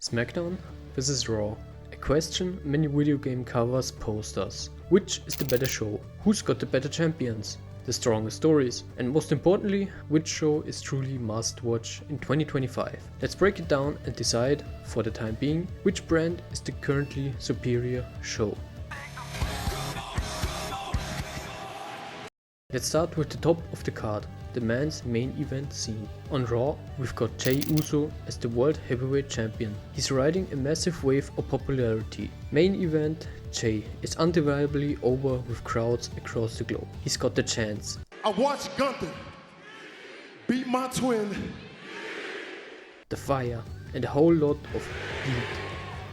SmackDown vs Raw. A question many video game covers posed us. Which is the better show? Who's got the better champions? The strongest stories? And most importantly, which show is truly must watch in 2025? Let's break it down and decide, for the time being, which brand is the currently superior show. Let's start with the top of the card, the men's main event scene. On Raw, we've got Jey Uso as the World Heavyweight Champion. He's riding a massive wave of popularity. Main event, Jey is undeniably over with crowds across the globe. He's got the chance. I watched Gunther beat my twin. The fire and a whole lot of heat.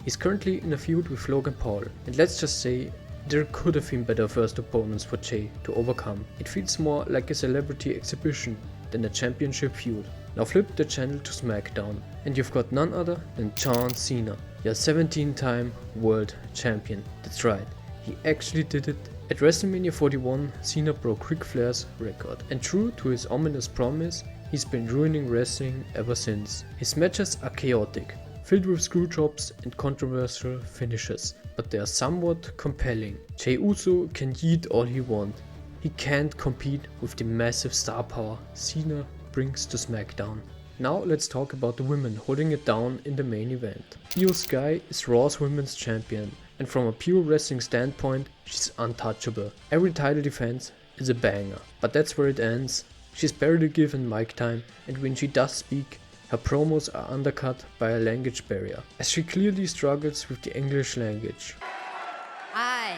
He's currently in a feud with Logan Paul, and let's just say there could have been better first opponents for Jey to overcome. It feels more like a celebrity exhibition than a championship feud. Now flip the channel to SmackDown and you've got none other than John Cena, your 17-time world champion. That's right, he actually did it. At WrestleMania 41, Cena broke Ric Flair's record, and true to his ominous promise, he's been ruining wrestling ever since. His matches are chaotic, filled with screwjobs and controversial finishes, but they are somewhat compelling. Jey Uso can yeet all he wants. He can't compete with the massive star power Cena brings to SmackDown. Now let's talk about the women holding it down in the main event. Io Sky is Raw's women's champion, and from a pure wrestling standpoint, she's untouchable. Every title defense is a banger, but that's where it ends. She's barely given mic time, and when she does speak, her promos are undercut by a language barrier, as she clearly struggles with the English language. I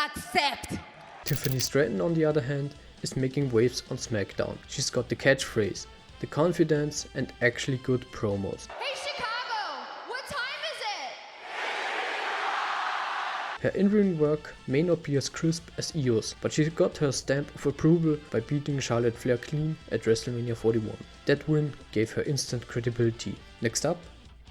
accept. Tiffany Stratton, on the other hand, is making waves on SmackDown. She's got the catchphrase, the confidence, and actually good promos. Hey Chicago, what time is it? Her in-ring work may not be as crisp as Io's, but she got her stamp of approval by beating Charlotte Flair clean at WrestleMania 41. That win gave her instant credibility. Next up,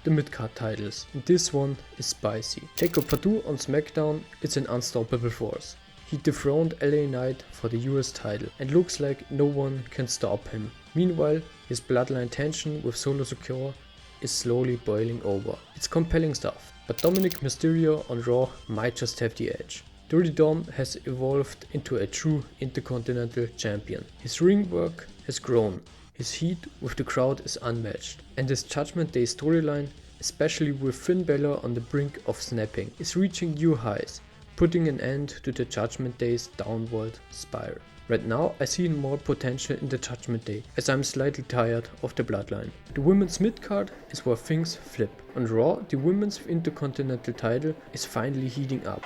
the midcard titles, and this one is spicy. Jacob Fatu on SmackDown is an unstoppable force. He dethroned LA Knight for the US title and looks like no one can stop him. Meanwhile, his bloodline tension with Solo Sikoa is slowly boiling over. It's compelling stuff, but Dominic Mysterio on Raw might just have the edge. Dirty Dom has evolved into a true Intercontinental Champion. His ring work has grown, his heat with the crowd is unmatched, and his Judgment Day storyline, especially with Finn Balor on the brink of snapping, is reaching new highs, putting an end to the Judgment Day's downward spiral. Right now I see more potential in the Judgment Day, as I'm slightly tired of the bloodline. The women's midcard is where things flip. On Raw, the women's Intercontinental title is finally heating up.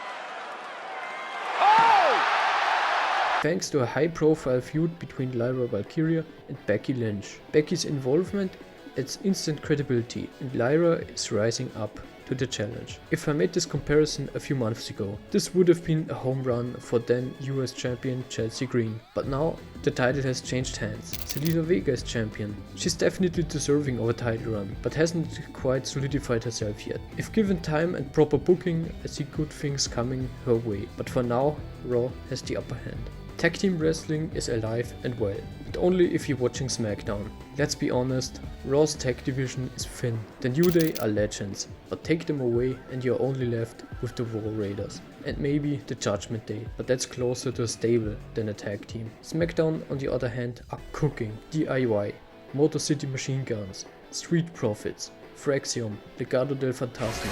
Thanks to a high-profile feud between Lyra Valkyria and Becky Lynch. Becky's involvement adds instant credibility, and Lyra is rising up to the challenge. If I made this comparison a few months ago, this would have been a home run for then US champion Chelsea Green. But now the title has changed hands. Zelina Vega is champion. She's definitely deserving of a title run, but hasn't quite solidified herself yet. If given time and proper booking, I see good things coming her way, but for now, Raw has the upper hand. Tag team wrestling is alive and well, but only if you're watching SmackDown. Let's be honest, Raw's tag division is thin. The New Day are legends, but take them away and you're only left with the War Raiders and maybe the Judgment Day, but that's closer to a stable than a tag team. SmackDown, on the other hand, are cooking. DIY, Motor City Machine Guns, Street Profits, Fraxium, Legado del Fantasma.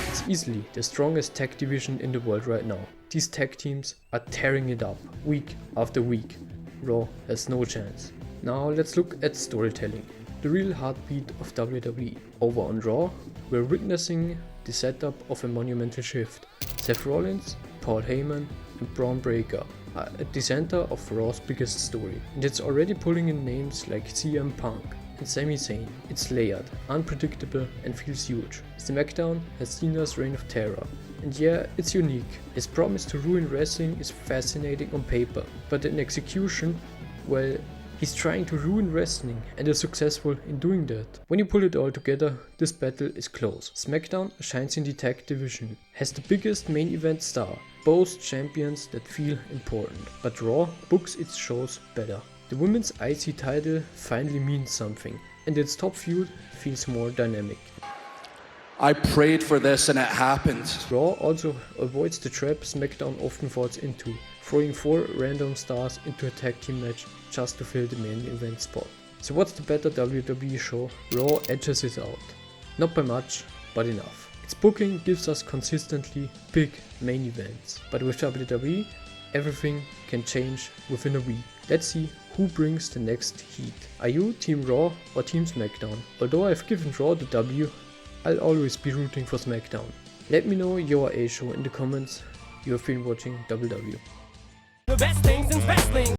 It's easily the strongest tag division in the world right now. These tag teams are tearing it up week after week. Raw has no chance. Now let's look at storytelling, the real heartbeat of WWE. Over on Raw, we're witnessing the setup of a monumental shift. Seth Rollins, Paul Heyman and Braun Breaker are at the center of Raw's biggest story, and it's already pulling in names like CM Punk and Sami Zayn. It's layered, unpredictable and feels huge. SmackDown has Cena's reign of terror, and yeah, it's unique. His promise to ruin wrestling is fascinating on paper, but in execution, well, he's trying to ruin wrestling and is successful in doing that. When you pull it all together, this battle is close. SmackDown shines in the tag division, has the biggest main event star, both champions that feel important, but Raw books its shows better. The women's IC title finally means something, and its top feud feels more dynamic. I prayed for this and it happened. Raw also avoids the trap SmackDown often falls into, throwing 4 random stars into a tag team match just to fill the main event spot. So what's the better WWE show? Raw edges it out. Not by much, but enough. Its booking gives us consistently big main events, but with WWE, everything can change within a week. Let's see who brings the next heat. Are you Team Raw or Team SmackDown? Although I've given Raw the W, I'll always be rooting for SmackDown. Let me know your A show in the comments. You have been watching WWE. The best things in wrestling.